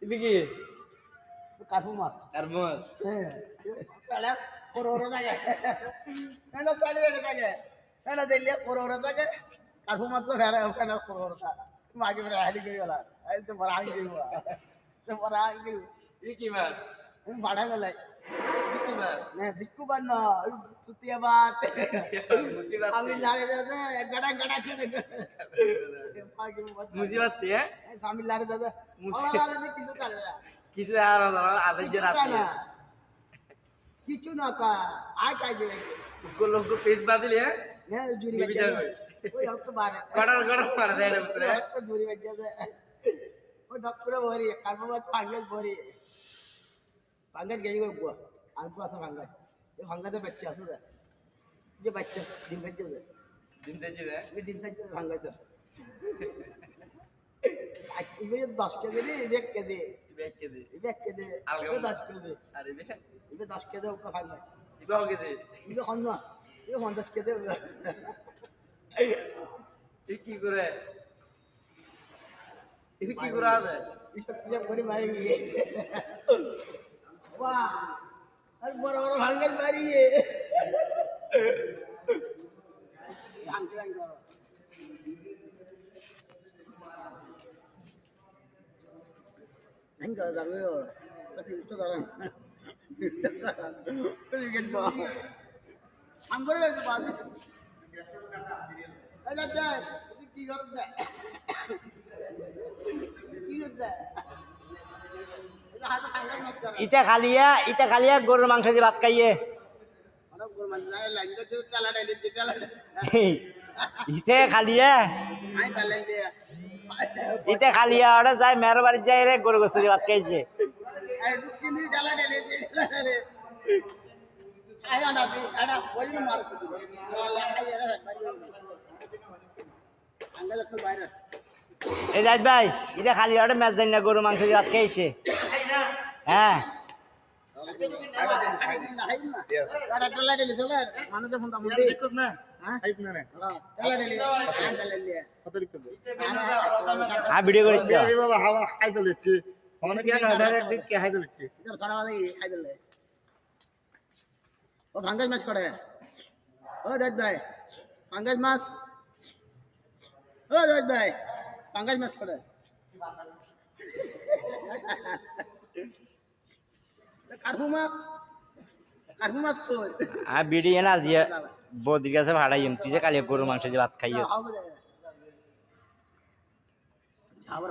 Ini ki? Karfumat. Karmos. Kala kororo থাকে এনা পাড়ি থাকে এনা দিলে kororo থাকে karfumat তো ফেরা ওখানে kororo মাগে ফেরা হাড়ি করে গেল এই তো বড় আগে দিব তো বড় আগে Ini ki mas? আমি বাড়া গেল Ini ki mas? না বিক্কু বান্ন সুতিয়া বাত Musibat. আমি লারে দাদা গড়া গড়া করে Musibat ya? আমি লারে দাদা Musibat. আমার লারে কিছু চলে না Kisah orang-orang ada jerat. কিছু না কা আয় কাজ দিবে Kalau pes badil ya? না জুরি Ini বাজে bicara. ওই অত বারে Kadar-kadar pada ada betul ya? জুরি বাজে ও ডক্টর ভরি কার্ববাত পাঙ্গাস ভরি পাঙ্গাস গেই গো আর পাতা পাঙ্গাস এই পাঙ্গাসের বাচ্চা আছে রে যে বাচ্চা ডিম খাচ্ছে রে Dim tadi ya? এই ডিম খাচ্ছে পাঙ্গাস ইবে 10 কেজি রে 1 KG Ibek kedi. 1 KG Algam. 10 KG Ada ibek. ইবে 10 কেজি ওকে পাঙ্গাস Ibek apa kedi? ইবে কম না ইবে 50 KG Ini ki kure? Ini ki kure ada? ইসব করে মারি গিয়ে বাহ আর বড় বড় ভাঙ্গাস মারি গিয়ে ভাঙ্গে ভাঙ্গে ভাঙ্গে দাঁড়াবে কত উঠে দাঁড়ান উইকেট বল আঙ্গুরে লাগছে বাদ এই যা তুই কি করছ কি করছ এটা হাতে ভাঙ্গাস মত কর ইটা খালিয়া গরুর মাংস দিয়ে ভাত খাইয়ে অনেক গরু মানে লাইন তো চালা ডাইলে চালা ইতে খালিয়া আই চালা দিয়ে ইতে খালিয়া ওটা যায় মেয়ের বাড়ি যায় রে গরু গোস্ত দিয়ে ভাত খাইছে আই দুকিনি চালা ডাইলে চালা রে আই না বি আড়া বলি মার কুদি ওয়ালা আই এরা বাড়ি আঙ্গাল একটু বাইরে এই যাই ভাই ইটা খালিয়া ওটা ম্যাচ জানি না গরু মাংস দিয়ে ভাত খাইছে হ্যাঁ আড়া চালা ডাইলে চলে মানুষের ফোন দাম দে না হ্যাঁ আইছ না রে চালা ডাইলে চালা দিয়ে কত লিখতে দে ভিডিও করে দিতে এই বাবা হাওয়া খাই চলেছে অনেক হাজারের দিক কে খাই চলেছে ইদার সারা বাজে খাই দিলে ও ভাঙ্গাস মাছ করে ও দাদ ভাই ভাঙ্গাস মাছ ও দাদ ভাই ভাঙ্গাস মাছ করে কারফু মাছ তো ভিডিও না আজ বৌদির কাছে ভাড়াইম তুই যে কালিয়া গরু মাংস দিয়ে ভাত খাইয়েছ হবে